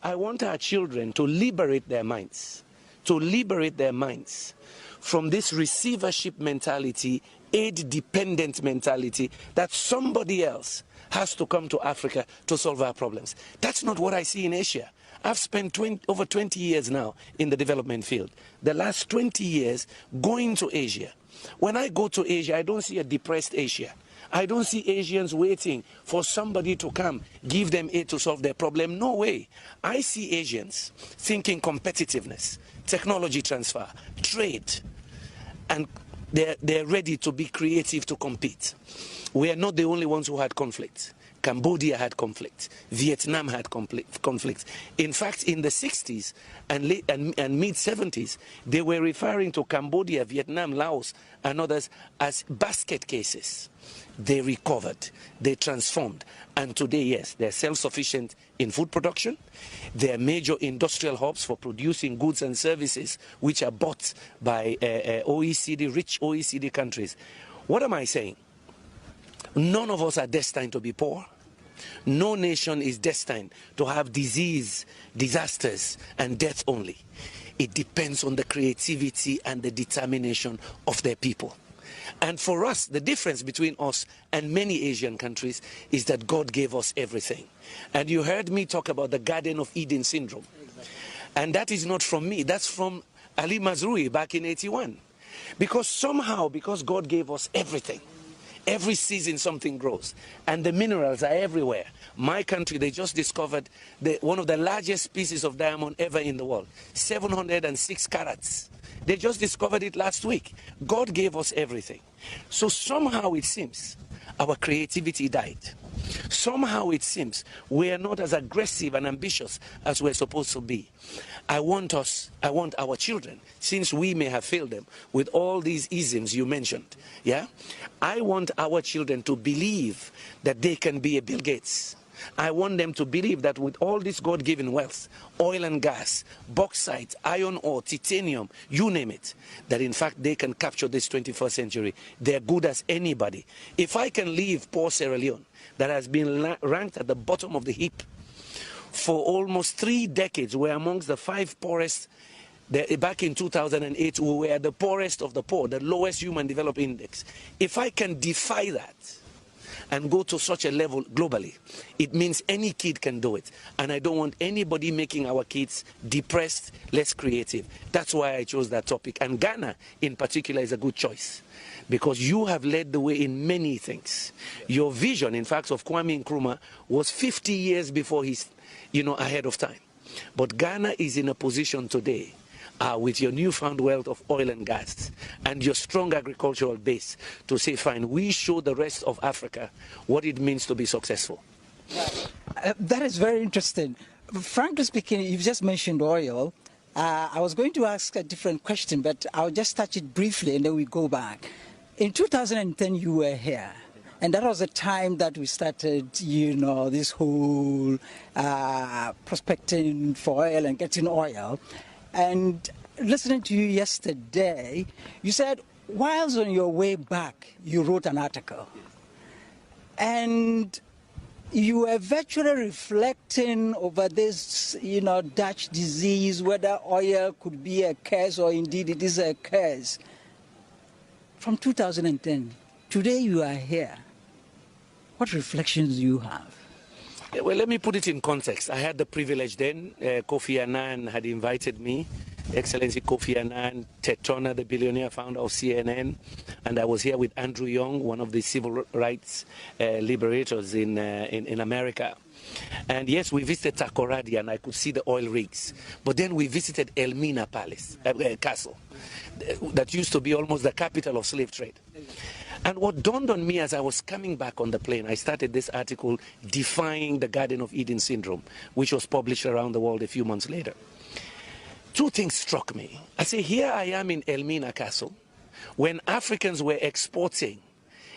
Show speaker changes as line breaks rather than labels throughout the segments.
I want our children to liberate their minds, from this receivership mentality, aid-dependent mentality that somebody else has to come to Africa to solve our problems. That's not what I see in Asia. I've spent over 20 years now in the development field. The last 20 years going to Asia. When I go to Asia, I don't see a depressed Asia. I don't see Asians waiting for somebody to come, give them aid to solve their problem. No way. I see Asians thinking competitiveness, technology transfer, trade, and they're ready to be creative to compete. We are not the only ones who had conflict. Cambodia had conflict. Vietnam had conflict. In fact, in the 60s and mid-70s, they were referring to Cambodia, Vietnam, Laos, and others as basket cases. They recovered, they transformed, and today, yes, they're self-sufficient in food production. They're major industrial hubs for producing goods and services which are bought by OECD, rich OECD countries. What am I saying? None of us are destined to be poor. No nation is destined to have disease, disasters, and death only. It depends on the creativity and the determination of their people. And for us, the difference between us and many Asian countries is that God gave us everything. And you heard me talk about the Garden of Eden syndrome. And that is not from me. That's from Ali Mazrui back in '81. Because somehow, because God gave us everything, every season something grows. And the minerals are everywhere. My country, they just discovered one of the largest pieces of diamond ever in the world. 706 carats. They just discovered it last week. God gave us everything. So somehow it seems our creativity died. Somehow it seems we are not as aggressive and ambitious as we're supposed to be. I want our children, since we may have failed them with all these isms you mentioned, yeah? I want our children to believe that they can be a Bill Gates. I want them to believe that with all this God-given wealth, oil and gas, bauxite, iron ore, titanium, you name it, that in fact they can capture this 21st century. They're good as anybody. If I can leave poor Sierra Leone, that has been ranked at the bottom of the heap for almost 3 decades, we're amongst the 5 poorest. Back in 2008, we were the poorest of the poor, the lowest human development index. If I can defy that and go to such a level globally, it means any kid can do it. And I don't want anybody making our kids depressed, less creative. That's why I chose that topic. And Ghana, in particular, is a good choice, because you have led the way in many things. Your vision, in fact, of Kwame Nkrumah was 50 years before he's, ahead of time. But Ghana is in a position today, with your newfound wealth of oil and gas and your strong agricultural base, to say, fine, we show the rest of Africa what it means to be successful.
That is very interesting. Frankly speaking, you've just mentioned oil. I was going to ask a different question, but I'll just touch it briefly and then we go back. In 2010, you were here. And that was the time that we started, this whole prospecting for oil and getting oil. And listening to you yesterday, you said, whilst on your way back, you wrote an article. And you were virtually reflecting over this, Dutch disease, whether oil could be a curse or indeed it is a curse. From 2010, today you are here. What reflections do you have?
Well, let me put it in context. I had the privilege then. Kofi Annan had invited me, Excellency Kofi Annan, Ted Turner, the billionaire founder of CNN, and I was here with Andrew Young, one of the civil rights liberators in America. And yes, we visited Takoradi and I could see the oil rigs. But then we visited Elmina Castle, that used to be almost the capital of slave trade. And what dawned on me as I was coming back on the plane, I started this article defying the Garden of Eden syndrome, which was published around the world a few months later. 2 things struck me. I say, here I am in Elmina Castle, when Africans were exporting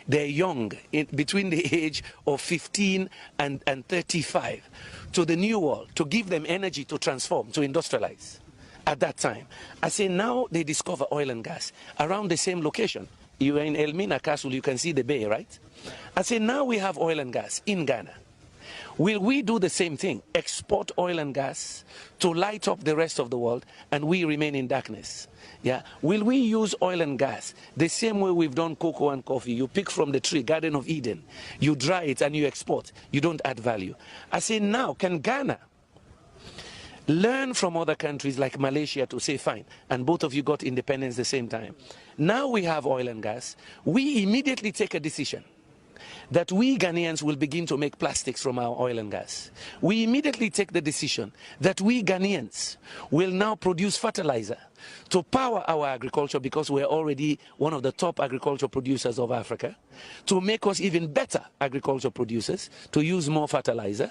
their young between the age of 15 and 35 to the New World to give them energy to transform, to industrialize at that time. I say, now they discover oil and gas around the same location. You are in Elmina Castle, you can see the bay, right? I say, now we have oil and gas in Ghana. Will we do the same thing, export oil and gas to light up the rest of the world, and we remain in darkness? Yeah. Will we use oil and gas the same way we've done cocoa and coffee? You pick from the tree, Garden of Eden, you dry it and you export. You don't add value. I say now, can Ghana learn from other countries like Malaysia to say, fine, and both of you got independence the same time. Now we have oil and gas. We immediately take a decision that we Ghanaians will begin to make plastics from our oil and gas. We immediately take the decision that we Ghanaians will now produce fertilizer to power our agriculture, because we're already one of the top agriculture producers of Africa, to make us even better agriculture producers, to use more fertilizer.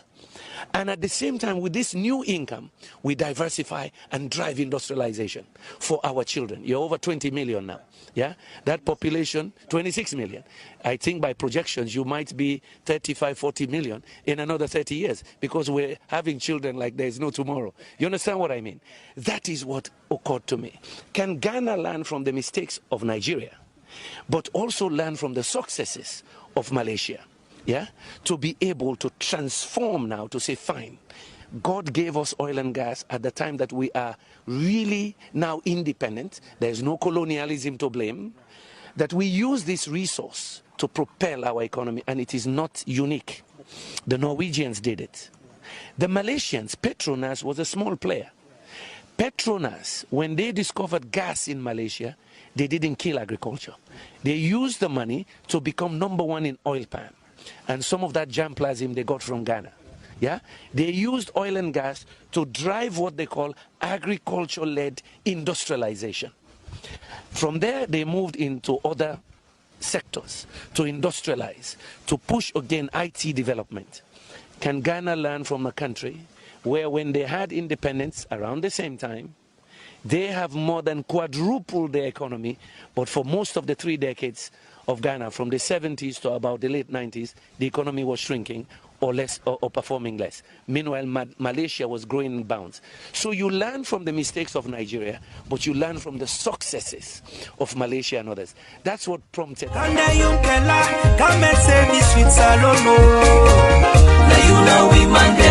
And at the same time, with this new income, we diversify and drive industrialization for our children. You're over 20 million now. Yeah, that population, 26 million. I think by projections, you might be 35, 40 million in another 30 years, because we're having children like there's no tomorrow. You understand what I mean? That is what occurred to me. Can Ghana learn from the mistakes of Nigeria, but also learn from the successes of Malaysia? Yeah, to be able to transform now, to say, fine, God gave us oil and gas at the time that we are really now independent. There's no colonialism to blame. That we use this resource to propel our economy, and it is not unique. The Norwegians did it. The Malaysians, Petronas was a small player. Petronas, when they discovered gas in Malaysia, they didn't kill agriculture. They used the money to become #1 in oil palm. And some of that germplasm they got from Ghana. Yeah? They used oil and gas to drive what they call agriculture-led industrialization. From there, they moved into other sectors to industrialize, to push again IT development. Can Ghana learn from a country where, when they had independence around the same time, they have more than quadrupled their economy, but for most of the 3 decades of Ghana, from the 70s to about the late 90s, the economy was shrinking or less, or performing less. Meanwhile, Malaysia was growing in bounds. So you learn from the mistakes of Nigeria, but you learn from the successes of Malaysia and others. That's what prompted.
Come and say this with Salomo. Now you know we man.